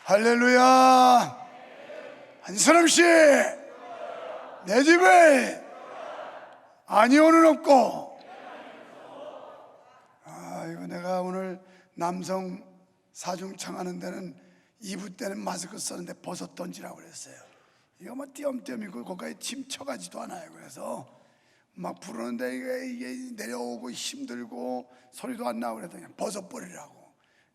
할렐루야. 한사람씩 내 집에 아니오는 없고. 이거 내가 오늘 남성 사중창 하는 데는 2부 때는 마스크 쓰는데 벗어 던지라고 그랬어요. 이거 뭐 띄엄띄엄이고 거기에 침 쳐가지도 않아요. 그래서 막 부르는데 이게 내려오고 힘들고 소리도 안 나고 그랬더니 벗어버리라고.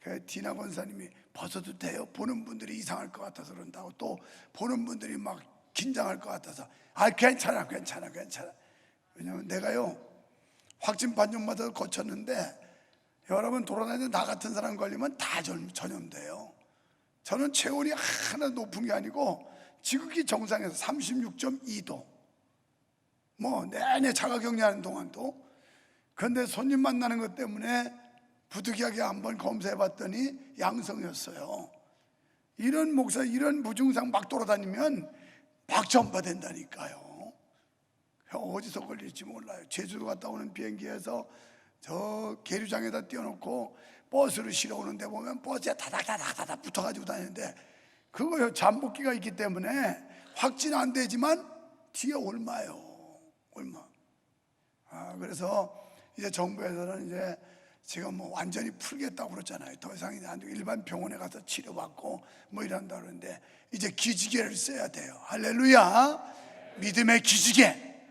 그 디나 권사님이 벗어도 돼요? 보는 분들이 이상할 것 같아서 그런다고, 또 보는 분들이 막 긴장할 것 같아서 괜찮아. 왜냐면 내가요 확진 판정마다 거쳤는데 여러분 돌아다니는 나 같은 사람 걸리면 다 전염돼요. 저는 체온이 하나 높은 게 아니고 지극히 정상에서 36.2도 뭐 내내 자가격리하는 동안도. 그런데 손님 만나는 것 때문에 부득이하게 한번 검사해 봤더니 양성이었어요. 이런 목사, 이런 무증상 막 돌아다니면 박전파된다니까요. 어디서 걸릴지 몰라요. 제주도 갔다 오는 비행기에서 저 계류장에다 띄워놓고 버스를 실어 오는데 보면 버스에 다닥다닥 붙어가지고 다니는데 그거 잠복기가 있기 때문에 확진 안 되지만 뒤에 얼마. 그래서 이제 정부에서는 이제 지금 뭐 완전히 풀겠다고 그러잖아요. 더 이상 이제 일반 병원에 가서 치료받고 뭐 이런다 그러는데 이제 기지개를 써야 돼요. 할렐루야. 믿음의 기지개.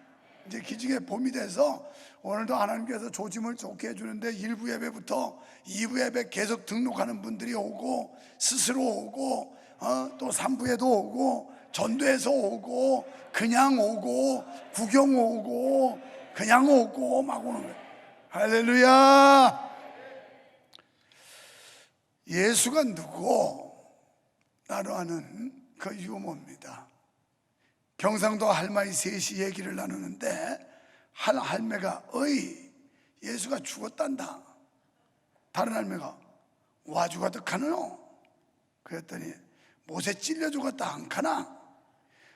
이제 기지개 봄이 돼서 오늘도 하나님께서 조짐을 좋게 해주는데 1부 예배부터 2부 예배 계속 등록하는 분들이 오고 스스로 오고 또 3부에도 오고 전도에서 오고 그냥 오고 구경 오고 그냥 오고 막 오는 거예요. 할렐루야. 예수가 누구? 나로 아는 그 유모입니다. 경상도 할머니 셋이 얘기를 나누는데 한 할매가 예수가 죽었단다. 다른 할매가 와 죽었다카노? 그랬더니 못에 찔려 죽었다 안 카나?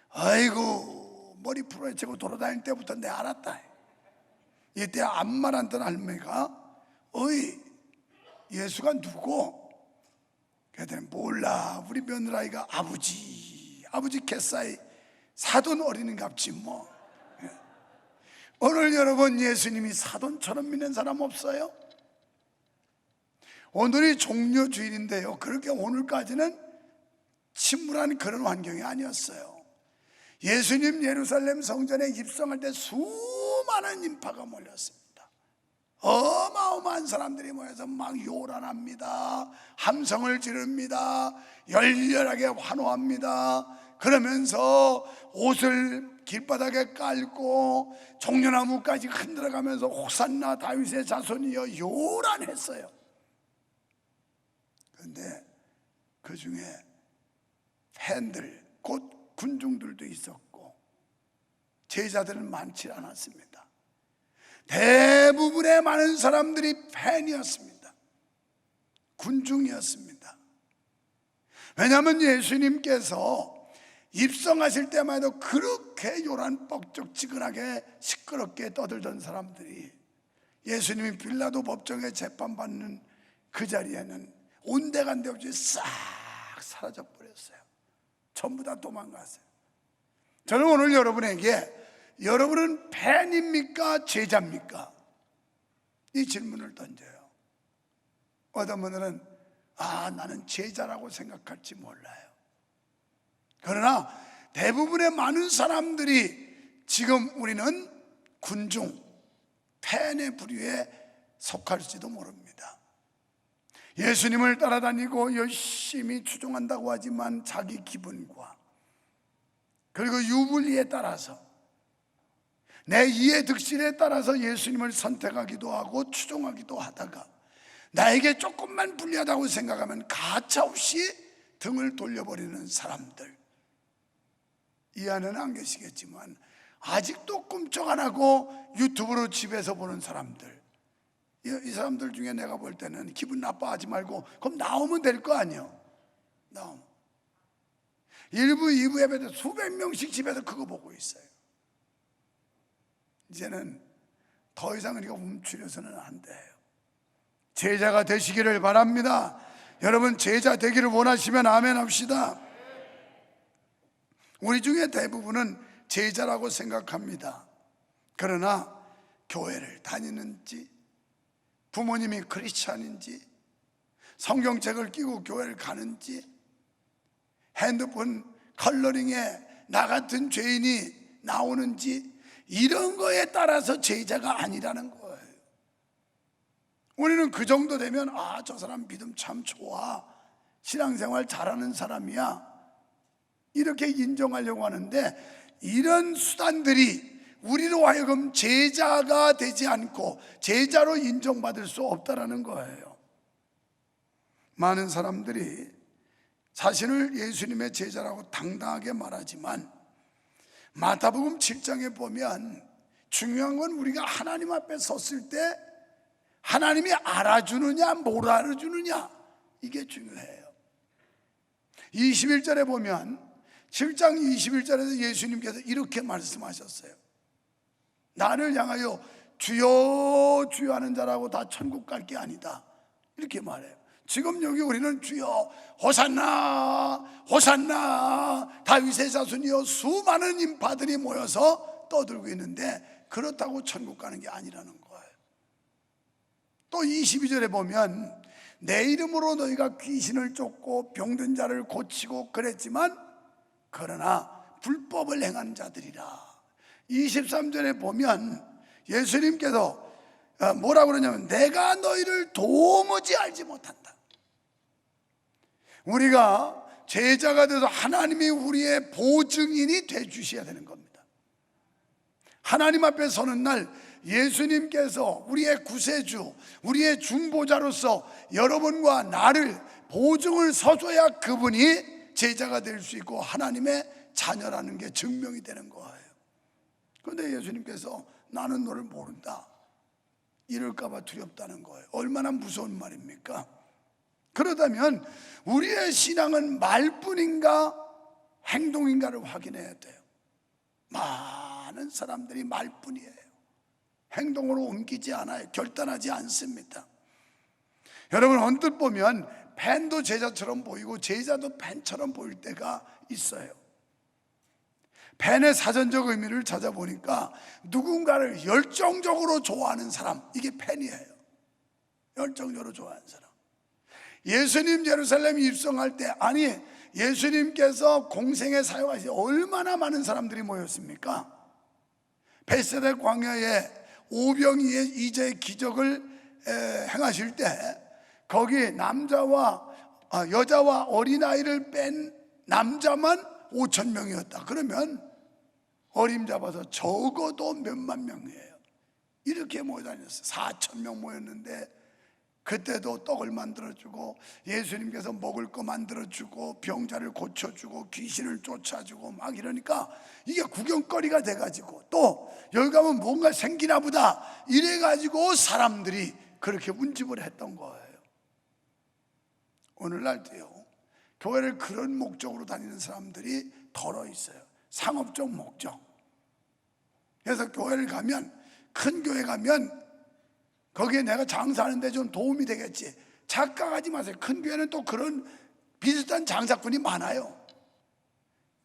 아이고 머리 풀어헤치고 돌아다닐 때부터 내가 알았다. 이때 암만 안던 할매가 예수가 누구? 그랬더니 몰라. 우리 며느라이가 아버지 갯사이 사돈 어린이갑지 뭐. 오늘 여러분 예수님이 사돈처럼 믿는 사람 없어요? 오늘이 종료주일인데요, 그렇게 오늘까지는 침울한 그런 환경이 아니었어요. 예수님 예루살렘 성전에 입성할 때 수많은 인파가 몰렸습니다. 어마어마한 사람들이 모여서 막 요란합니다. 함성을 지릅니다. 열렬하게 환호합니다. 그러면서 옷을 길바닥에 깔고 종려나무까지 흔들어가면서 호산나 다윗의 자손이여 요란했어요. 그런데 그 중에 팬들, 곧 군중들도 있었고 제자들은 많지 않았습니다. 대부분의 많은 사람들이 팬이었습니다. 군중이었습니다. 왜냐하면 예수님께서 입성하실 때만 해도 그렇게 요란 뻑적지근하게 시끄럽게 떠들던 사람들이 예수님이 빌라도 법정에 재판받는 그 자리에는 온데간데 없이 싹 사라져 버렸어요. 전부 다 도망갔어요. 저는 오늘 여러분에게 여러분은 팬입니까? 제자입니까? 이 질문을 던져요. 어떤 분들은 나는 제자라고 생각할지 몰라요. 그러나 대부분의 많은 사람들이 지금 우리는 군중, 팬의 부류에 속할지도 모릅니다. 예수님을 따라다니고 열심히 추종한다고 하지만 자기 기분과 그리고 유불리에 따라서 내 이해 득실에 따라서 예수님을 선택하기도 하고 추종하기도 하다가 나에게 조금만 불리하다고 생각하면 가차없이 등을 돌려버리는 사람들, 이 안에는 안 계시겠지만 아직도 꿈쩍 안 하고 유튜브로 집에서 보는 사람들, 이 사람들 중에 내가 볼 때는 기분 나빠하지 말고 그럼 나오면 될 거 아니에요. 나오면 1부, 2부 예배도 수백 명씩 집에서 그거 보고 있어요. 이제는 더 이상 우리가 움츠려서는 안 돼요. 제자가 되시기를 바랍니다. 여러분 제자 되기를 원하시면 아멘 합시다. 우리 중에 대부분은 제자라고 생각합니다. 그러나 교회를 다니는지, 부모님이 크리스찬인지, 성경책을 끼고 교회를 가는지, 핸드폰 컬러링에 나 같은 죄인이 나오는지, 이런 거에 따라서 제자가 아니라는 거예요. 우리는 그 정도 되면 저 사람 믿음 참 좋아, 신앙생활 잘하는 사람이야, 이렇게 인정하려고 하는데, 이런 수단들이 우리로 하여금 제자가 되지 않고 제자로 인정받을 수 없다라는 거예요. 많은 사람들이 자신을 예수님의 제자라고 당당하게 말하지만 마태복음 7장에 보면 중요한 건 우리가 하나님 앞에 섰을 때 하나님이 알아주느냐 못 알아주느냐, 이게 중요해요. 21절에 보면 7장 21절에서 예수님께서 이렇게 말씀하셨어요. 나를 향하여 주여 주여 하는 자라고 다 천국 갈 게 아니다, 이렇게 말해요. 지금 여기 우리는 주여 호산나 호산나 다윗의 자손이여 수많은 인파들이 모여서 떠들고 있는데 그렇다고 천국 가는 게 아니라는 거예요. 또 22절에 보면 내 이름으로 너희가 귀신을 쫓고 병든 자를 고치고 그랬지만 그러나 불법을 행한 자들이라. 23절에 보면 예수님께서 뭐라고 그러냐면 내가 너희를 도무지 알지 못한다. 우리가 제자가 돼서 하나님이 우리의 보증인이 돼 주셔야 되는 겁니다. 하나님 앞에 서는 날 예수님께서 우리의 구세주, 우리의 중보자로서 여러분과 나를 보증을 서줘야 그분이 제자가 될 수 있고 하나님의 자녀라는 게 증명이 되는 거예요. 그런데 예수님께서 나는 너를 모른다, 이럴까 봐 두렵다는 거예요. 얼마나 무서운 말입니까? 그러다면 우리의 신앙은 말뿐인가 행동인가를 확인해야 돼요. 많은 사람들이 말뿐이에요. 행동으로 옮기지 않아요. 결단하지 않습니다. 여러분, 언뜻 보면 펜도 제자처럼 보이고 제자도 펜처럼 보일 때가 있어요. 펜의 사전적 의미를 찾아보니까 누군가를 열정적으로 좋아하는 사람, 이게 펜이에요. 열정적으로 좋아하는 사람. 예수님 예루살렘 입성할 때, 아니 예수님께서 공생에 사용하신 얼마나 많은 사람들이 모였습니까? 벳세다 광야에 오병이의 이제의 기적을 행하실 때 거기 남자와 여자와 어린아이를 뺀 남자만 5,000명이었다. 그러면 어림잡아서 적어도 몇만 명이에요. 이렇게 모여다녔어요. 4,000명 모였는데 그때도 떡을 만들어주고 예수님께서 먹을 거 만들어주고 병자를 고쳐주고 귀신을 쫓아주고 막 이러니까 이게 구경거리가 돼가지고 또 여기 가면 뭔가 생기나 보다 이래가지고 사람들이 그렇게 운집을 했던 거예요. 오늘날도요, 교회를 그런 목적으로 다니는 사람들이 덜어 있어요. 상업적 목적. 그래서 교회를 가면, 큰 교회 가면 거기에 내가 장사하는데 좀 도움이 되겠지, 착각하지 마세요. 큰 교회는 또 그런 비슷한 장사꾼이 많아요.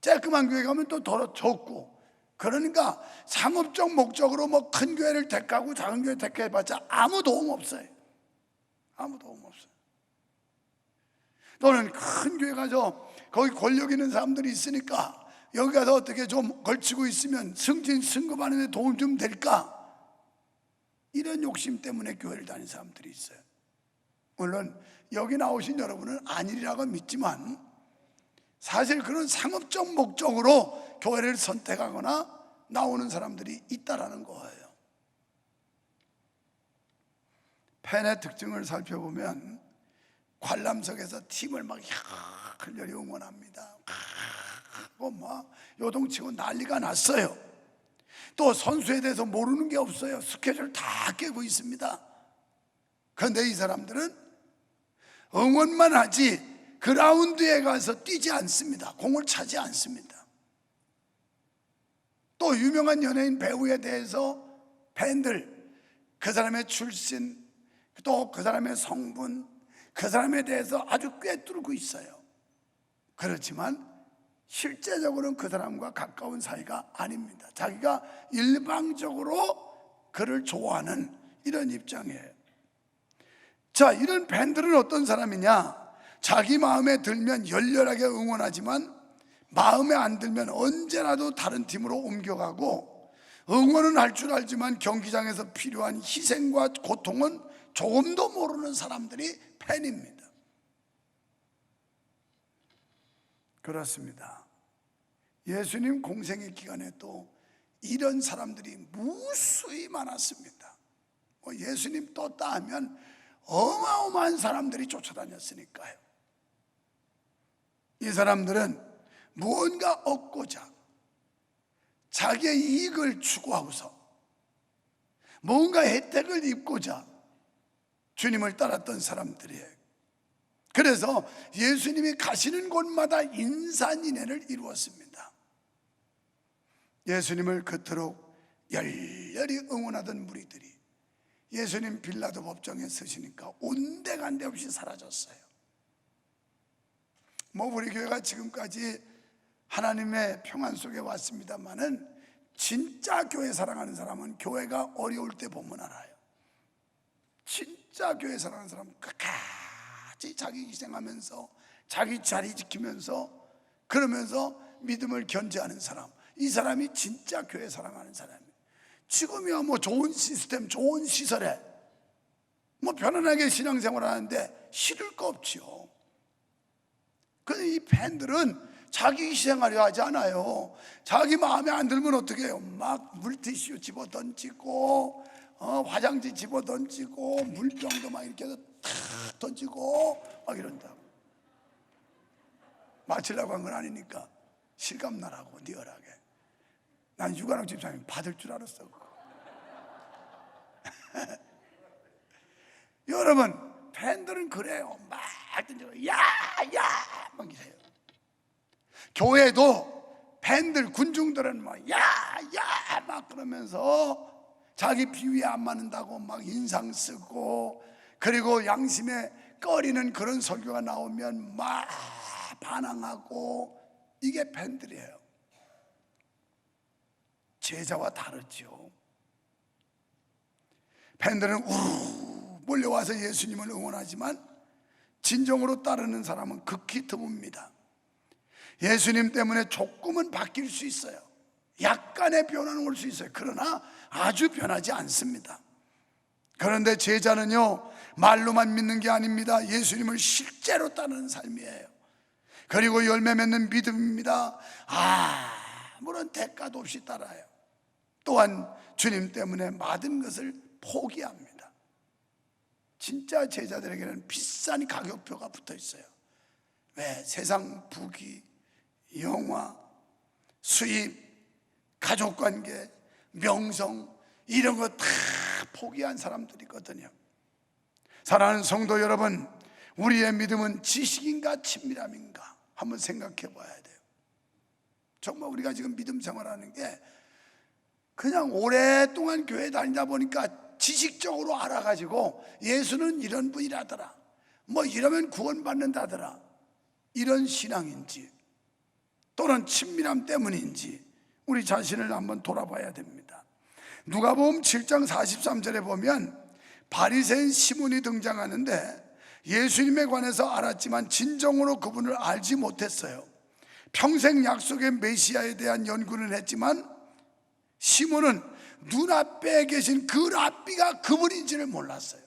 쬐끄만 교회 가면 또 더 적고. 그러니까 상업적 목적으로 뭐 큰 교회를 택하고 작은 교회 택해봤자 아무 도움 없어요. 아무 도움 없어요. 또는 큰 교회 가서 거기 권력 있는 사람들이 있으니까 여기 가서 어떻게 좀 걸치고 있으면 승진 승급하는 데 도움 좀 될까, 이런 욕심 때문에 교회를 다니는 사람들이 있어요. 물론 여기 나오신 여러분은 아니라고 믿지만 사실 그런 상업적 목적으로 교회를 선택하거나 나오는 사람들이 있다라는 거예요. 팬의 특징을 살펴보면 관람석에서 팀을 막 열렬히 응원합니다. 막 요동치고 난리가 났어요. 또 선수에 대해서 모르는 게 없어요. 스케줄 다 깨고 있습니다. 그런데 이 사람들은 응원만 하지 그라운드에 가서 뛰지 않습니다. 공을 차지 않습니다. 또 유명한 연예인 배우에 대해서 팬들, 그 사람의 출신, 또 그 사람의 성분, 그 사람에 대해서 아주 꿰뚫고 있어요. 그렇지만 실제적으로는 그 사람과 가까운 사이가 아닙니다. 자기가 일방적으로 그를 좋아하는 이런 입장이에요. 자, 이런 밴들은 어떤 사람이냐? 자기 마음에 들면 열렬하게 응원하지만 마음에 안 들면 언제라도 다른 팀으로 옮겨가고, 응원은 할 줄 알지만 경기장에서 필요한 희생과 고통은 조금도 모르는 사람들이 팬입니다. 그렇습니다. 예수님 공생의 기간에도 이런 사람들이 무수히 많았습니다. 예수님 떴다 하면 어마어마한 사람들이 쫓아다녔으니까요. 이 사람들은 무언가 얻고자 자기의 이익을 추구하고서 뭔가 혜택을 입고자 주님을 따랐던 사람들이에요. 그래서 예수님이 가시는 곳마다 인산인해를 이루었습니다. 예수님을 그토록 열렬히 응원하던 무리들이 예수님 빌라도 법정에 서시니까 온데간데 없이 사라졌어요. 우리 교회가 지금까지 하나님의 평안 속에 왔습니다만은 진짜 교회 사랑하는 사람은 교회가 어려울 때 보면 알아요. 진짜 교회 사랑하는 사람은 끝까지 자기 희생하면서 자기 자리 지키면서 그러면서 믿음을 견제하는 사람, 이 사람이 진짜 교회 사랑하는 사람이에요. 지금이야 좋은 시스템, 좋은 시설에 편안하게 신앙생활 하는데 싫을 거 없지요. 근데 이 팬들은 자기 희생하려 하지 않아요. 자기 마음에 안 들면 어떻게 해요? 막 물티슈 집어 던지고 화장지 집어 던지고 물병도 막 이렇게 해서 탁 던지고 막 이런다. 맞추려고 한 건 아니니까 실감나라고 리얼하게. 난 유관학 집사님 받을 줄 알았어. 여러분, 팬들은 그래요. 막 던지고 야야 막 이래요. 교회도 팬들 군중들은 야야 막 그러면서 자기 비위에 안 맞는다고 막 인상 쓰고, 그리고 양심에 꺼리는 그런 설교가 나오면 막 반항하고, 이게 팬들이에요. 제자와 다르죠. 팬들은 우르르 몰려와서 예수님을 응원하지만 진정으로 따르는 사람은 극히 드뭅니다. 예수님 때문에 조금은 바뀔 수 있어요. 약간의 변화는 올 수 있어요. 그러나 아주 변하지 않습니다. 그런데 제자는요, 말로만 믿는 게 아닙니다. 예수님을 실제로 따르는 삶이에요. 그리고 열매 맺는 믿음입니다. 아무런 대가도 없이 따라요. 또한 주님 때문에 모든 것을 포기합니다. 진짜 제자들에게는 비싼 가격표가 붙어 있어요. 왜? 세상 부귀, 영화, 수입, 가족관계, 명성, 이런 거 다 포기한 사람들이거든요. 사랑하는 성도 여러분, 우리의 믿음은 지식인가 친밀함인가 한번 생각해 봐야 돼요. 정말 우리가 지금 믿음 생활하는 게 그냥 오랫동안 교회 다니다 보니까 지식적으로 알아가지고 예수는 이런 분이라더라, 이러면 구원받는다더라, 이런 신앙인지, 또는 친밀함 때문인지 우리 자신을 한번 돌아봐야 됩니다. 누가복음 7장 43절에 보면 바리새인 시몬이 등장하는데, 예수님에 관해서 알았지만 진정으로 그분을 알지 못했어요. 평생 약속의 메시아에 대한 연구는 했지만 시몬은 눈앞에 계신 그 랍비가 그분인지를 몰랐어요.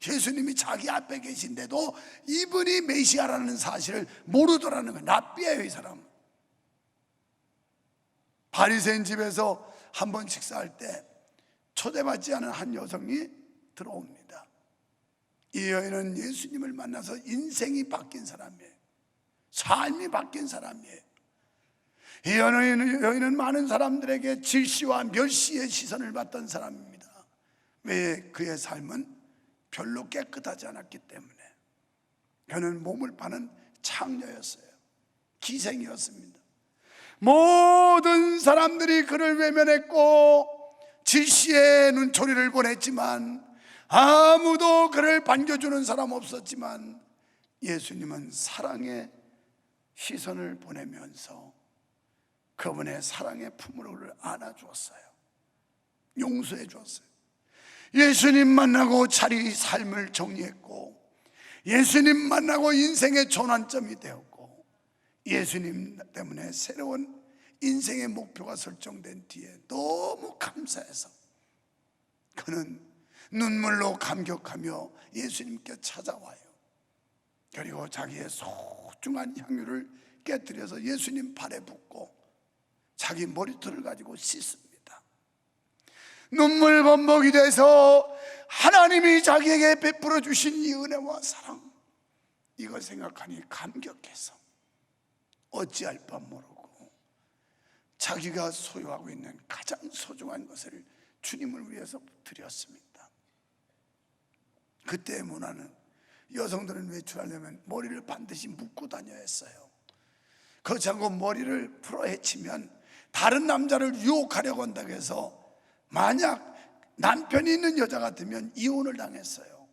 예수님이 자기 앞에 계신데도 이분이 메시아라는 사실을 모르더라는 거예요. 랍비예요, 이 사람은. 바리새인 집에서 한번 식사할 때 초대받지 않은 한 여성이 들어옵니다. 이 여인은 예수님을 만나서 인생이 바뀐 사람이에요. 삶이 바뀐 사람이에요. 이 여인은 많은 사람들에게 질시와 멸시의 시선을 받던 사람입니다. 왜? 그의 삶은 별로 깨끗하지 않았기 때문에. 그는 몸을 파는 창녀였어요. 기생이었습니다. 모든 사람들이 그를 외면했고 질시의 눈초리를 보냈지만 아무도 그를 반겨주는 사람 없었지만 예수님은 사랑의 시선을 보내면서 그분의 사랑의 품으로를 안아주었어요. 용서해 주었어요. 예수님 만나고 자리 삶을 정리했고, 예수님 만나고 인생의 전환점이 되었고, 예수님 때문에 새로운 인생의 목표가 설정된 뒤에 너무 감사해서 그는 눈물로 감격하며 예수님께 찾아와요. 그리고 자기의 소중한 향유를 깨뜨려서 예수님 발에 붓고 자기 머리털을 가지고 씻습니다. 눈물 범벅이 돼서 하나님이 자기에게 베풀어 주신 이 은혜와 사랑, 이걸 생각하니 감격해서 어찌할 바 모르고 자기가 소유하고 있는 가장 소중한 것을 주님을 위해서 드렸습니다. 그때의 문화는 여성들은 외출하려면 머리를 반드시 묶고 다녀야 했어요. 그렇지 않고 머리를 풀어 헤치면 다른 남자를 유혹하려고 한다고 해서 만약 남편이 있는 여자 같으면 이혼을 당했어요.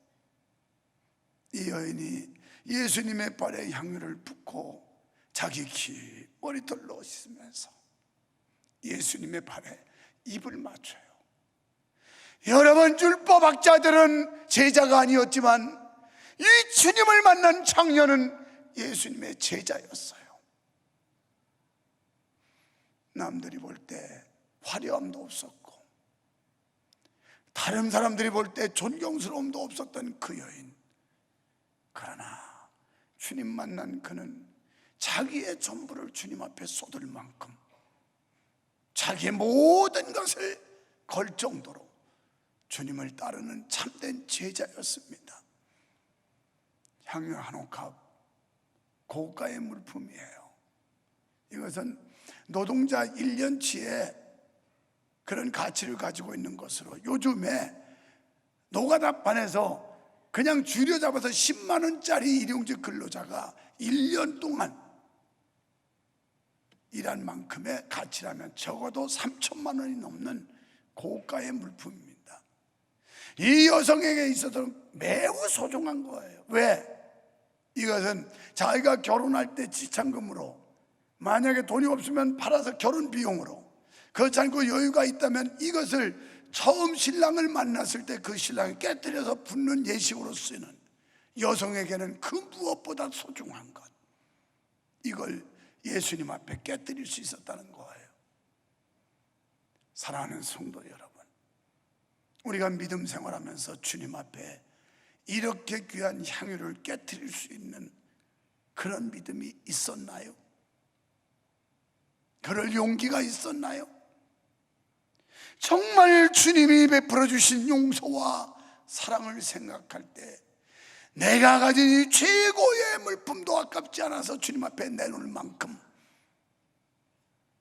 이 여인이 예수님의 발에 향유를 붓고 자기 긴 머리털로 씻으면서 예수님의 발에 입을 맞춰요. 여러분, 율법학자들은 제자가 아니었지만 이 주님을 만난 청년은 예수님의 제자였어요. 남들이 볼 때 화려함도 없었고 다른 사람들이 볼 때 존경스러움도 없었던 그 여인, 그러나 주님 만난 그는 자기의 전부를 주님 앞에 쏟을 만큼 자기의 모든 것을 걸 정도로 주님을 따르는 참된 제자였습니다. 향유 한 옥합, 고가의 물품이에요. 이것은 노동자 1년치의 그런 가치를 가지고 있는 것으로, 요즘에 노가다판에서 그냥 줄여 잡아서 10만 원짜리 일용직 근로자가 1년 동안 일한 만큼의 가치라면 적어도 3천만 원이 넘는 고가의 물품입니다. 이 여성에게 있어서 매우 소중한 거예요. 왜? 이것은 자기가 결혼할 때 지참금으로, 만약에 돈이 없으면 팔아서 결혼 비용으로, 그렇지 않고 여유가 있다면 이것을 처음 신랑을 만났을 때 그 신랑이 깨뜨려서 붓는 예식으로 쓰는, 여성에게는 그 무엇보다 소중한 것, 이걸 예수님 앞에 깨뜨릴 수 있었다는 거예요. 사랑하는 성도 여러분, 우리가 믿음 생활하면서 주님 앞에 이렇게 귀한 향유를 깨뜨릴 수 있는 그런 믿음이 있었나요? 그럴 용기가 있었나요? 정말 주님이 베풀어 주신 용서와 사랑을 생각할 때 내가 가진 이 최고의 물품도 아깝지 않아서 주님 앞에 내놓을 만큼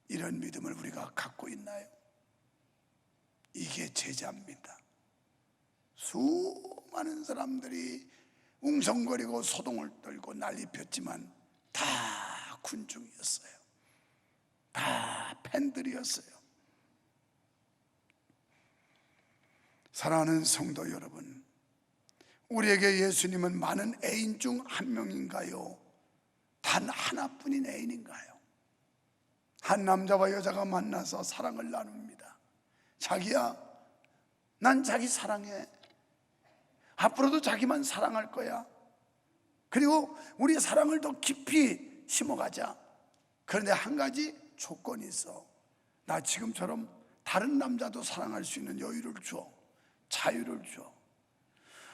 이런 믿음을 우리가 갖고 있나요? 이게 제자입니다. 수많은 사람들이 웅성거리고 소동을 떨고 난리 폈지만 다 군중이었어요. 다 팬들이었어요. 사랑하는 성도 여러분, 우리에게 예수님은 많은 애인 중 한 명인가요? 단 하나뿐인 애인인가요? 한 남자와 여자가 만나서 사랑을 나눕니다. 자기야, 난 자기 사랑해. 앞으로도 자기만 사랑할 거야. 그리고 우리 사랑을 더 깊이 심어가자. 그런데 한 가지 조건이 있어. 나 지금처럼 다른 남자도 사랑할 수 있는 여유를 줘. 자유를 줘.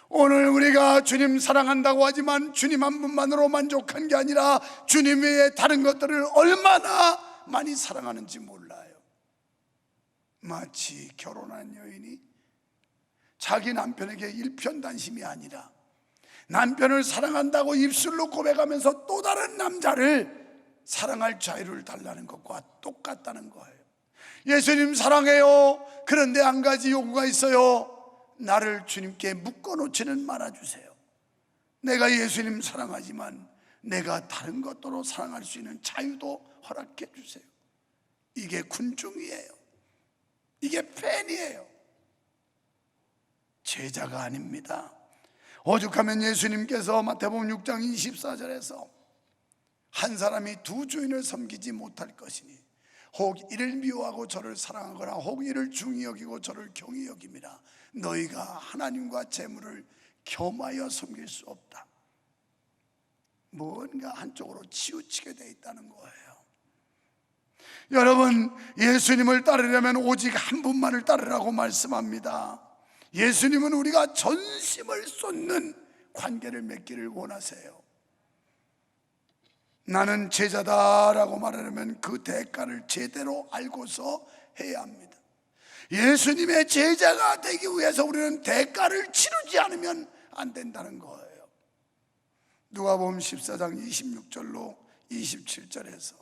오늘 우리가 주님 사랑한다고 하지만 주님 한 분만으로 만족한 게 아니라 주님 외에 다른 것들을 얼마나 많이 사랑하는지 몰라요. 마치 결혼한 여인이 자기 남편에게 일편단심이 아니라 남편을 사랑한다고 입술로 고백하면서 또 다른 남자를 사랑할 자유를 달라는 것과 똑같다는 거예요. 예수님 사랑해요. 그런데 한 가지 요구가 있어요. 나를 주님께 묶어놓지는 말아주세요. 내가 예수님 사랑하지만 내가 다른 것으로 사랑할 수 있는 자유도 허락해 주세요. 이게 군중이에요. 이게 팬이에요. 제자가 아닙니다. 오죽하면 예수님께서 마태복음 6장 24절에서 한 사람이 두 주인을 섬기지 못할 것이니 혹 이를 미워하고 저를 사랑하거나 혹 이를 중히 여기고 저를 경히 여김이라. 너희가 하나님과 재물을 겸하여 섬길 수 없다. 뭔가 한쪽으로 치우치게 돼 있다는 거예요. 여러분, 예수님을 따르려면 오직 한 분만을 따르라고 말씀합니다. 예수님은 우리가 전심을 쏟는 관계를 맺기를 원하세요. 나는 제자다라고 말하려면 그 대가를 제대로 알고서 해야 합니다. 예수님의 제자가 되기 위해서 우리는 대가를 치르지 않으면 안 된다는 거예요. 누가복음 14장 26절로 27절에서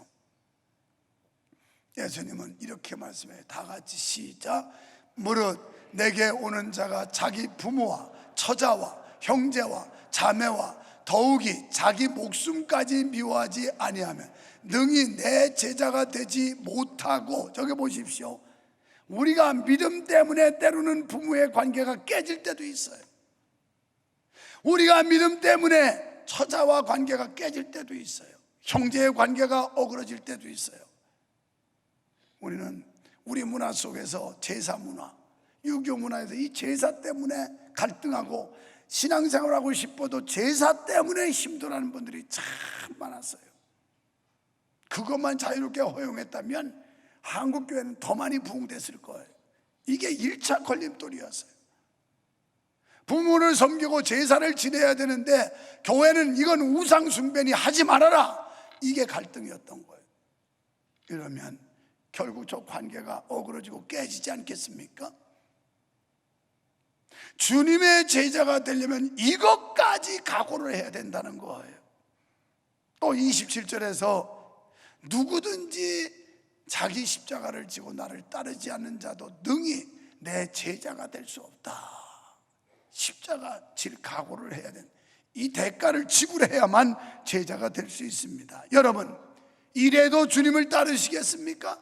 예수님은 이렇게 말씀해요. 다 같이 시작. 무릇 내게 오는 자가 자기 부모와 처자와 형제와 자매와 더욱이 자기 목숨까지 미워하지 아니하면 능히 내 제자가 되지 못하고. 저기 보십시오. 우리가 믿음 때문에 때로는 부모의 관계가 깨질 때도 있어요. 우리가 믿음 때문에 처자와 관계가 깨질 때도 있어요. 형제의 관계가 어그러질 때도 있어요. 우리는 우리 문화 속에서 제사 문화, 유교 문화에서 이 제사 때문에 갈등하고 신앙생활하고 싶어도 제사 때문에 힘들어하는 분들이 참 많았어요. 그것만 자유롭게 허용했다면 한국교회는 더 많이 부흥됐을 거예요. 이게 1차 걸림돌이었어요. 부모를 섬기고 제사를 지내야 되는데 교회는 이건 우상숭배니 하지 말아라, 이게 갈등이었던 거예요. 이러면 결국 저 관계가 어그러지고 깨지지 않겠습니까? 주님의 제자가 되려면 이것까지 각오를 해야 된다는 거예요. 또 27절에서 누구든지 자기 십자가를 지고 나를 따르지 않는 자도 능히 내 제자가 될 수 없다. 십자가 질 각오를 해야 된다. 이 대가를 지불해야만 제자가 될 수 있습니다. 여러분, 이래도 주님을 따르시겠습니까?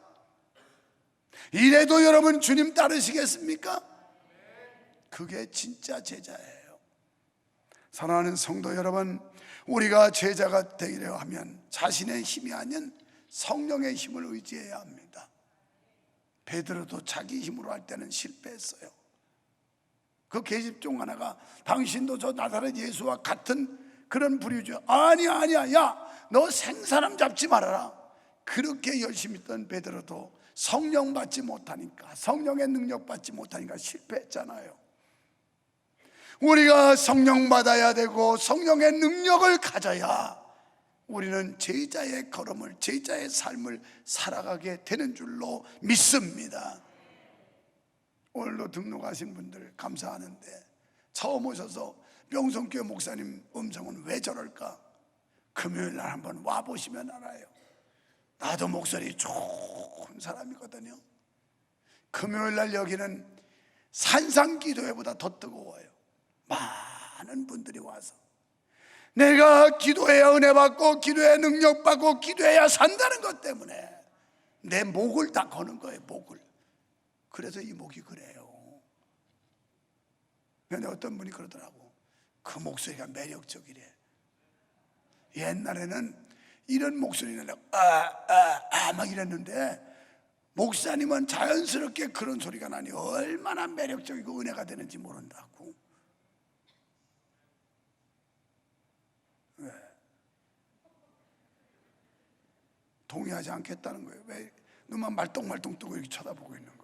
이래도 여러분 주님 따르시겠습니까? 그게 진짜 제자예요. 사랑하는 성도 여러분, 우리가 제자가 되려 하면 자신의 힘이 아닌 성령의 힘을 의지해야 합니다. 베드로도 자기 힘으로 할 때는 실패했어요. 그 계집 중 하나가 당신도 저 나사렛 예수와 같은 그런 부류죠. 아니야, 야, 너 생사람 잡지 말아라. 그렇게 열심히 했던 베드로도 성령 받지 못하니까, 성령의 능력 받지 못하니까 실패했잖아요. 우리가 성령 받아야 되고 성령의 능력을 가져야 우리는 제자의 걸음을, 제자의 삶을 살아가게 되는 줄로 믿습니다. 오늘도 등록하신 분들 감사하는데 처음 오셔서 명성교회 목사님 음성은 왜 저럴까? 금요일 날 한번 와보시면 알아요. 나도 목소리 좋은 사람이거든요. 금요일 날 여기는 산상기도회보다 더 뜨거워요. 많은 분들이 와서 내가 기도해야 은혜 받고 기도해야 능력 받고 기도해야 산다는 것 때문에 내 목을 다 거는 거예요. 목을. 그래서 이 목이 그래요. 그런데 어떤 분이 그러더라고. 그 목소리가 매력적이래. 옛날에는 이런 목소리는 막 이랬는데 목사님은 자연스럽게 그런 소리가 나니 얼마나 매력적이고 은혜가 되는지 모른다고. 왜? 동의하지 않겠다는 거예요. 왜 눈만 말똥말똥 뜨고 이렇게 쳐다보고 있는 거예요?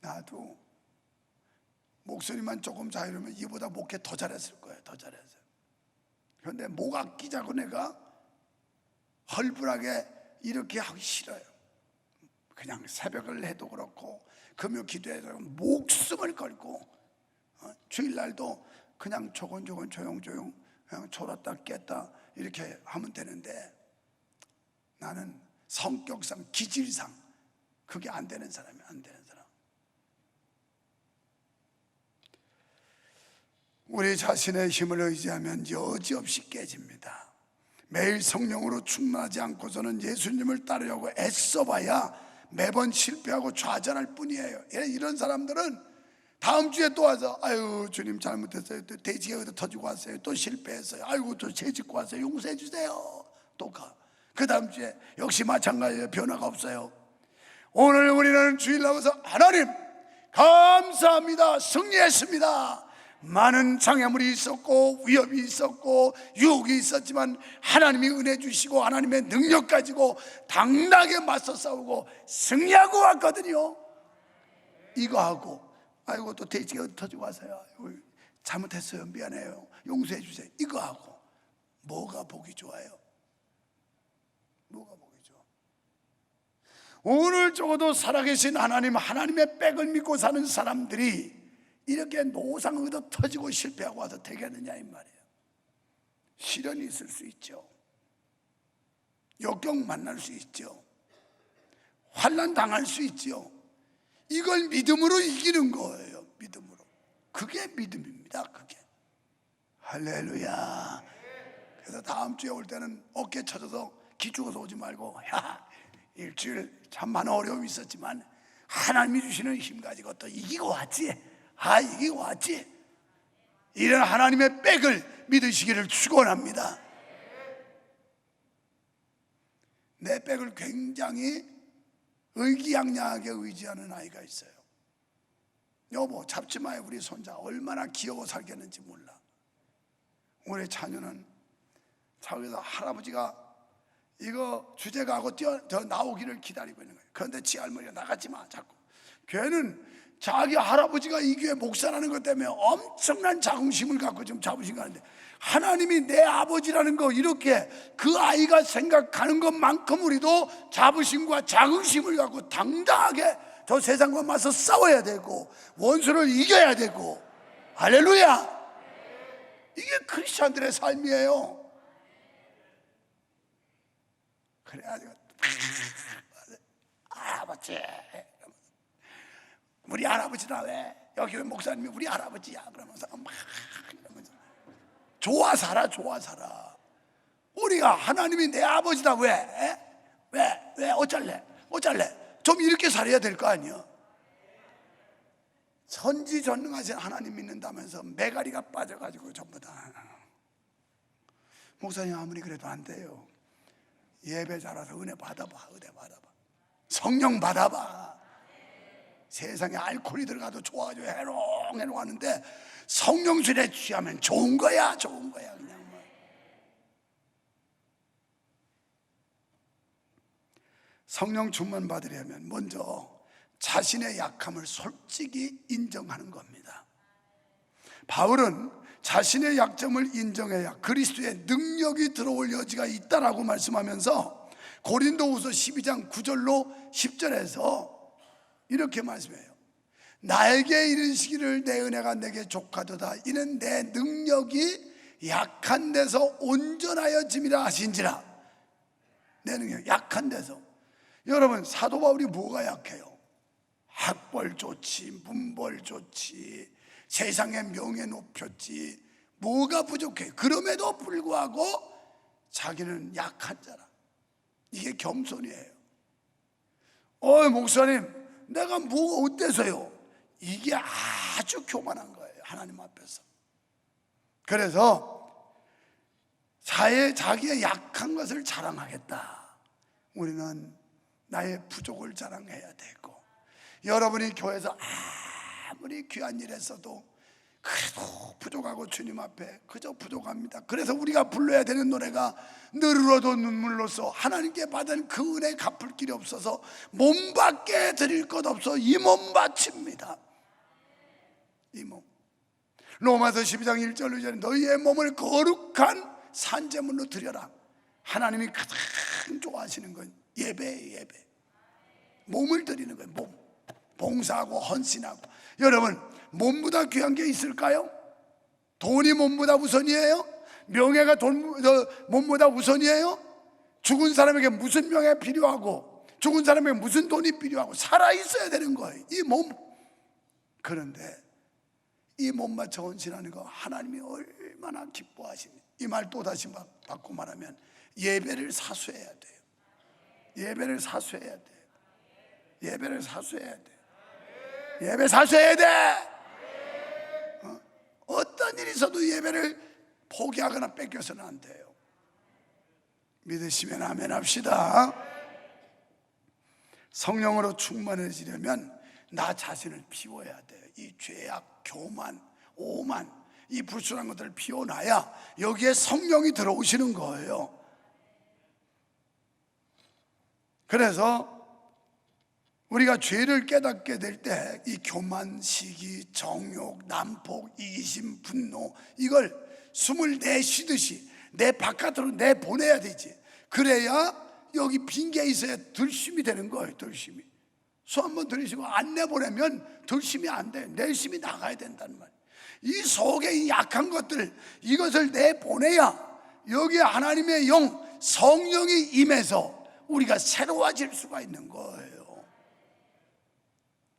나도 목소리만 조금 자유로우면 이보다 목회 더 잘했을 거예요. 더 잘했어요. 그런데 목 아끼자고 내가 헐불하게 이렇게 하기 싫어요. 그냥 새벽을 해도 그렇고 금요 기도해도 목숨을 걸고 주일날도 그냥 조곤조곤 조용조용 그냥 졸았다 깼다 이렇게 하면 되는데 나는 성격상 기질상 그게 안 되는 사람이야. 안 되는 사람. 우리 자신의 힘을 의지하면 여지없이 깨집니다. 매일 성령으로 충만하지 않고서는 예수님을 따르려고 애써봐야 매번 실패하고 좌절할 뿐이에요. 이런 사람들은 다음 주에 또 와서 아유 주님 잘못했어요, 또 돼지가 여기다 터지고 왔어요, 또 실패했어요, 아이고 또 죄 짓고 왔어요, 용서해 주세요. 또 가. 그 다음 주에 역시 마찬가지예요. 변화가 없어요. 오늘 우리는 주일 나와서 하나님 감사합니다, 승리했습니다. 많은 장애물이 있었고 위협이 있었고 유혹이 있었지만 하나님이 은혜 주시고 하나님의 능력 가지고 당당하게 맞서 싸우고 승리하고 왔거든요. 이거 하고 아이고 또 돼지가 터지고 와서요, 잘못했어요, 미안해요, 용서해 주세요, 이거 하고 뭐가 보기 좋아요? 뭐가 보기 좋아? 오늘 적어도 살아계신 하나님, 하나님의 백을 믿고 사는 사람들이 이렇게 노상 얻어 터지고 실패하고 와서 되겠느냐 이 말이에요. 시련이 있을 수 있죠. 역경 만날 수 있죠. 환난 당할 수 있죠. 이걸 믿음으로 이기는 거예요. 믿음으로. 그게 믿음입니다. 그게. 할렐루야. 그래서 다음 주에 올 때는 어깨 쳐져서 기죽어서 오지 말고, 야, 일주일 참 많은 어려움이 있었지만 하나님이 주시는 힘 가지고 또 이기고 왔지. 이기고 왔지. 이런 하나님의 백을 믿으시기를 축원합니다. 내 백을 굉장히 의기양양하게 의지하는 아이가 있어요. 여보 잡지 마요, 우리 손자 얼마나 귀여워 살겠는지 몰라. 우리 자녀는 자기서 할아버지가 이거 주제가하고 더 나오기를 기다리고 있는 거예요. 그런데 지 할머니가 나가지 마 자꾸. 걔는 자기 할아버지가 이 교회 목사라는 것 때문에 엄청난 자긍심을 갖고 지금 자부심 가는데, 하나님이 내 아버지라는 거 이렇게 그 아이가 생각하는 것만큼 우리도 자부심과 자긍심을 갖고 당당하게 저 세상과 맞서 싸워야 되고 원수를 이겨야 되고. 할렐루야. 이게 크리스찬들의 삶이에요. 그래가지고 할아버지, 우리 할아버지다 왜? 여기 왜 목사님이 우리 할아버지야? 그러면서 막 이러면서 좋아 살아, 좋아 살아. 우리가 하나님이 내 아버지다 왜? 왜? 어쩔래? 좀 이렇게 살아야 될 거 아니야? 전지전능하신 하나님 믿는다면서 메가리가 빠져가지고 전부 다. 목사님 아무리 그래도 안 돼요. 예배 잘해서 은혜 받아봐. 성령 받아봐. 세상에 알코올이 들어가도 좋아가지고 해롱 하는데 성령술에 취하면 좋은 거야 그냥. 성령 충만 받으려면 먼저 자신의 약함을 솔직히 인정하는 겁니다. 바울은 자신의 약점을 인정해야 그리스도의 능력이 들어올 여지가 있다라고 말씀하면서 고린도후서 12장 9절로 10절에서 이렇게 말씀해요. 나에게 이르시기를 내 은혜가 내게 족하도다. 이는 내 능력이 약한 데서 온전하여 짐이라 하신지라. 내 능력 약한 데서. 여러분 사도 바울이 뭐가 약해요? 학벌 좋지, 문벌 좋지, 세상의 명예 높였지, 뭐가 부족해? 그럼에도 불구하고 자기는 약한 자라. 이게 겸손이에요. 목사님 내가 뭐가 어때서요? 이게 아주 교만한 거예요, 하나님 앞에서. 그래서 자기의 약한 것을 자랑하겠다. 우리는 나의 부족을 자랑해야 되고, 여러분이 교회에서 아무리 귀한 일 했어도 그래도 부족하고 주님 앞에 그저 부족합니다. 그래서 우리가 불러야 되는 노래가 늘어도 눈물로써 하나님께 받은 그 은혜 갚을 길이 없어서 몸밖에 드릴 것 없어 이 몸 바칩니다. 이 몸. 로마서 12장 1절 2절에 너희의 몸을 거룩한 산제물로 드려라. 하나님이 가장 좋아하시는 건 예배예요. 예배. 몸을 드리는 거예요. 몸. 봉사하고 헌신하고. 여러분 몸보다 귀한 게 있을까요? 돈이 몸보다 우선이에요? 명예가 몸보다 우선이에요? 죽은 사람에게 무슨 명예 필요하고 죽은 사람에게 무슨 돈이 필요하고 살아있어야 되는 거예요, 이 몸. 그런데 이 몸 맞춰 헌신하는 거 하나님이 얼마나 기뻐하십니까? 이 말 또 다시 바꿔 말하면 예배를 사수해야 돼요. 예배를 사수해야 돼요. 예배를 사수해야 돼. 예배 사수해야 돼. 어떤 일이 있어도 예배를 포기하거나 뺏겨서는 안 돼요. 믿으시면 아멘 합시다. 성령으로 충만해지려면 나 자신을 비워야 돼요. 이 죄악, 교만, 오만, 이 불순한 것들을 비워놔야 여기에 성령이 들어오시는 거예요. 그래서 우리가 죄를 깨닫게 될 때 이 교만, 시기, 정욕, 난폭, 이기심, 분노, 이걸 숨을 내쉬듯이 내 바깥으로 내보내야 되지. 그래야 여기 빈 게 있어야 들심이 되는 거예요. 들심이. 소 한번 들이쉬고 안 내보내면 들심이 안 돼요. 내심이 나가야 된다는 말이에요. 이 속에 이 약한 것들, 이것을 내보내야 여기에 하나님의 영, 성령이 임해서 우리가 새로워질 수가 있는 거예요.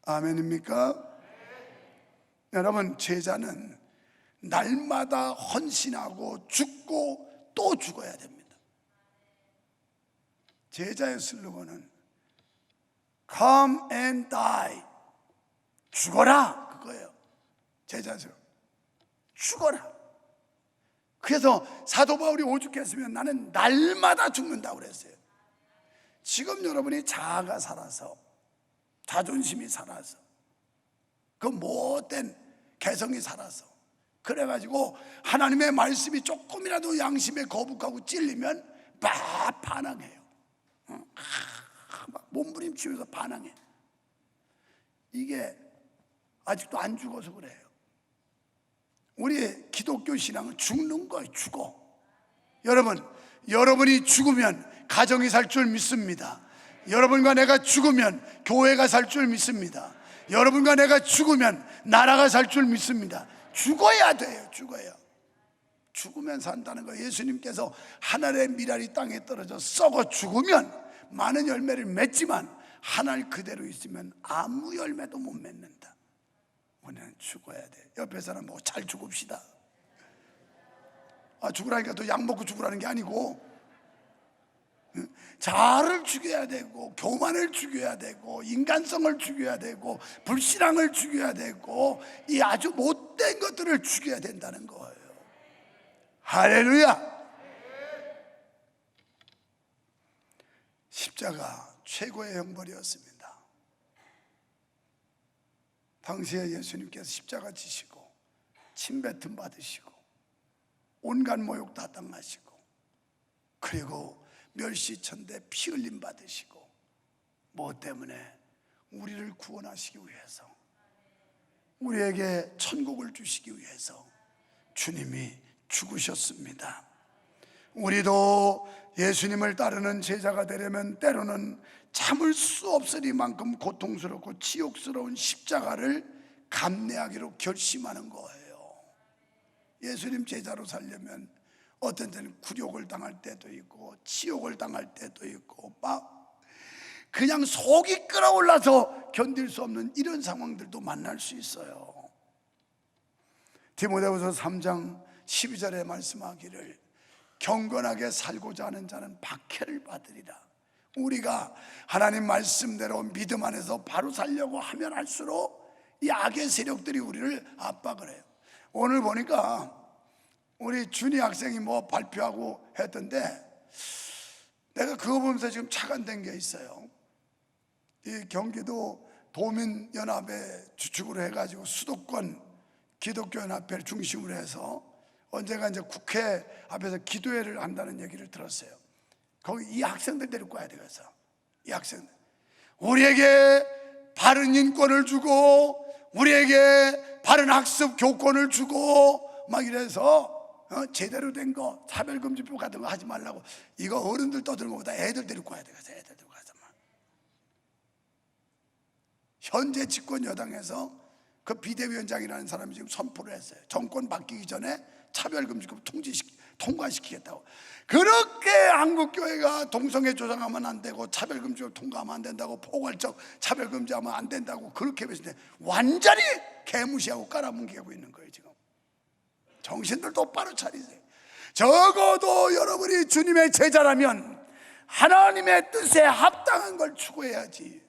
아멘입니까? 여러분, 제자는 날마다 헌신하고 죽고 또 죽어야 됩니다. 제자의 슬로건은 Come and die. 죽어라, 그거예요. 제자의 슬로건. 죽어라. 그래서 사도 바울이 오죽했으면 나는 날마다 죽는다고 그랬어요. 지금 여러분이 자아가 살아서, 자존심이 살아서, 그 못된 개성이 살아서, 그래가지고 하나님의 말씀이 조금이라도 양심에 거북하고 찔리면 막 반항해요. 막 몸부림치면서 반항해. 이게 아직도 안 죽어서 그래요. 우리의 기독교 신앙은 죽는 거예요. 죽어. 여러분이 죽으면 가정이 살 줄 믿습니다. 여러분과 내가 죽으면 교회가 살 줄 믿습니다. 여러분과 내가 죽으면 나라가 살 줄 믿습니다. 죽어야 돼요. 죽어야. 죽으면 산다는 거예요. 예수님께서 하늘의 미랄이 땅에 떨어져 썩어 죽으면 많은 열매를 맺지만 하늘 그대로 있으면 아무 열매도 못 맺는다. 우리는 죽어야 돼. 옆에 사람 보고 잘 죽읍시다. 죽으라니까 또 약 먹고 죽으라는 게 아니고, 자아를 죽여야 되고, 교만을 죽여야 되고, 인간성을 죽여야 되고, 불신앙을 죽여야 되고, 이 아주 못된 것들을 죽여야 된다는 거예요. 할렐루야. 십자가 최고의 형벌이었습니다. 당시에 예수님께서 십자가 지시고 침뱉음 받으시고 온갖 모욕 다 당하시고, 그리고 멸시천대 피 흘림 받으시고, 뭐 때문에? 우리를 구원하시기 위해서, 우리에게 천국을 주시기 위해서 주님이 죽으셨습니다. 우리도 예수님을 따르는 제자가 되려면 때로는 참을 수 없으리만큼 고통스럽고 치욕스러운 십자가를 감내하기로 결심하는 거예요. 예수님 제자로 살려면 어떤 때는 굴욕을 당할 때도 있고 치욕을 당할 때도 있고 막 그냥 속이 끓어올라서 견딜 수 없는 이런 상황들도 만날 수 있어요. 디모데후서 3장 12절에 말씀하기를 경건하게 살고자 하는 자는 박해를 받으리라. 우리가 하나님 말씀대로 믿음 안에서 바로 살려고 하면 할수록 이 악의 세력들이 우리를 압박을 해요. 오늘 보니까 우리 준희 학생이 뭐 발표하고 했던데, 내가 그거 보면서 지금 착안된 게 있어요. 이 경기도 도민연합의 주축으로 해가지고 수도권 기독교연합회를 중심으로 해서 언젠가 이제 국회 앞에서 기도회를 한다는 얘기를 들었어요. 거기 이 학생들 데리고 가야 되겠어. 이 학생들 우리에게 바른 인권을 주고 우리에게 바른 학습 교권을 주고 막 이래서 제대로 된 거 차별금지법 같은 거 하지 말라고. 이거 어른들 떠드는 것보다 애들 데리고 가야 되겠어. 애들 데리고 가서 막. 현재 집권 여당에서 그 비대위원장이라는 사람이 지금 선포를 했어요. 정권 바뀌기 전에 차별금지법 통과시키겠다고. 그렇게 한국교회가 동성애 조장하면 안 되고 차별금지법 통과하면 안 된다고, 포괄적 차별금지하면 안 된다고 그렇게 했는데 완전히 개무시하고 깔아뭉개고 있는 거예요. 지금 정신들 똑바로 차리세요. 적어도 여러분이 주님의 제자라면 하나님의 뜻에 합당한 걸 추구해야지.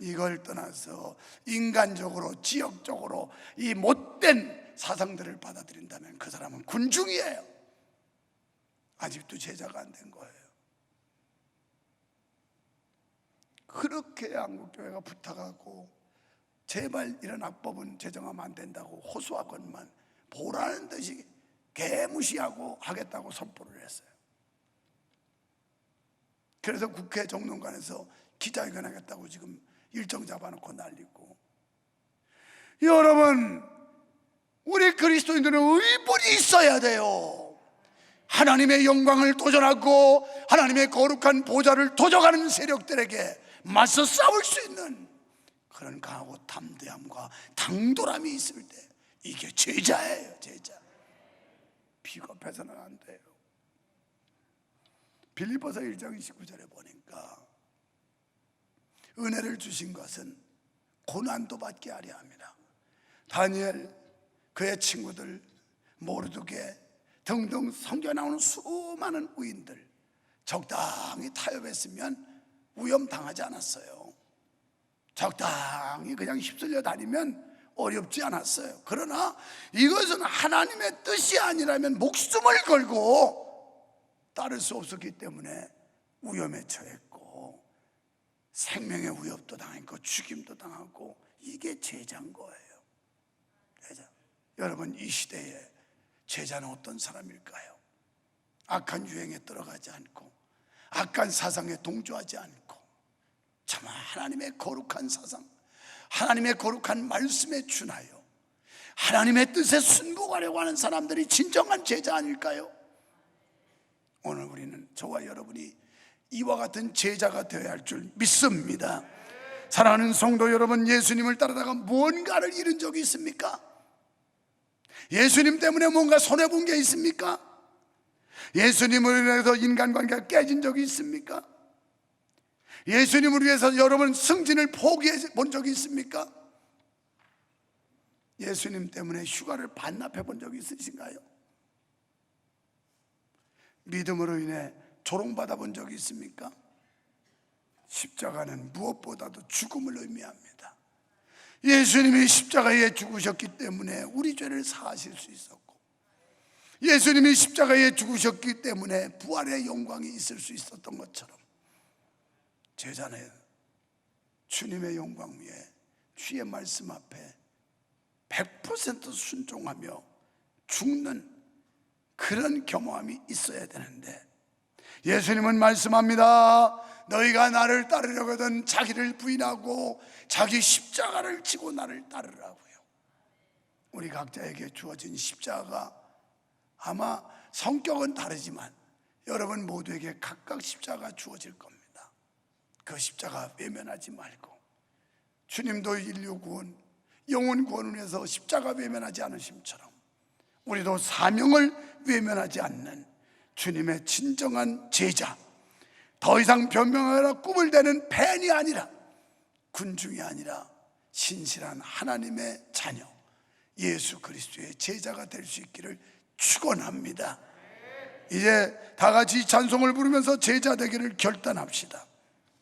이걸 떠나서 인간적으로 지역적으로 이 못된 사상들을 받아들인다면 그 사람은 군중이에요. 아직도 제자가 안 된 거예요. 그렇게 한국교회가 부탁하고 제발 이런 악법은 제정하면 안 된다고 호소하건만 보라는 듯이 개무시하고 하겠다고 선포를 했어요. 그래서 국회 정론관에서 기자회견 하겠다고 지금 일정 잡아놓고 난리고. 여러분, 우리 그리스도인들은 의분이 있어야 돼요. 하나님의 영광을 도전하고 하나님의 거룩한 보좌를 도적하는 세력들에게 맞서 싸울 수 있는 그런 강하고 담대함과 당돌함이 있을 때 이게 제자예요. 제자. 비겁해서는 안 돼요. 빌립보서 1장 29절에 보니까 은혜를 주신 것은 고난도 받게 하려 합니다. 다니엘, 그의 친구들, 모르드게 등등 성경에 나오는 수많은 의인들 적당히 타협했으면 위험당하지 않았어요. 적당히 그냥 휩쓸려 다니면 어렵지 않았어요. 그러나 이것은 하나님의 뜻이 아니라면 목숨을 걸고 따를 수 없었기 때문에 위험에 처했고 생명의 위협도 당했고 죽임도 당하고 이게 제자인 거예요. 제자. 여러분, 이 시대에 제자는 어떤 사람일까요? 악한 유행에 들어가지 않고 악한 사상에 동조하지 않고 참 하나님의 거룩한 사상, 하나님의 거룩한 말씀에 준하여 하나님의 뜻에 순복하려고 하는 사람들이 진정한 제자 아닐까요? 오늘 우리는 저와 여러분이 이와 같은 제자가 되어야 할 줄 믿습니다. 사랑하는 성도 여러분, 예수님을 따르다가 뭔가를 잃은 적이 있습니까? 예수님 때문에 뭔가 손해본 게 있습니까? 예수님을 위해서 인간관계가 깨진 적이 있습니까? 예수님을 위해서 여러분 승진을 포기해 본 적이 있습니까? 예수님 때문에 휴가를 반납해 본 적이 있으신가요? 믿음으로 인해 조롱받아 본 적이 있습니까? 십자가는 무엇보다도 죽음을 의미합니다. 예수님이 십자가에 죽으셨기 때문에 우리 죄를 사하실 수 있었고, 예수님이 십자가에 죽으셨기 때문에 부활의 영광이 있을 수 있었던 것처럼 제자는 주님의 영광 위에 주의 말씀 앞에 100% 순종하며 죽는 그런 겸허함이 있어야 되는데, 예수님은 말씀합니다. 너희가 나를 따르려거든 자기를 부인하고 자기 십자가를 지고 나를 따르라고요. 우리 각자에게 주어진 십자가, 아마 성격은 다르지만 여러분 모두에게 각각 십자가가 주어질 겁니다. 그 십자가 외면하지 말고, 주님도 인류 구원, 영혼 구원을 위해서 십자가 외면하지 않으심처럼 우리도 사명을 외면하지 않는 주님의 진정한 제자, 더 이상 변명하라 꿈을 대는 팬이 아니라 군중이 아니라 신실한 하나님의 자녀 예수 그리스도의 제자가 될 수 있기를 축원합니다. 이제 다 같이 찬송을 부르면서 제자 되기를 결단합시다.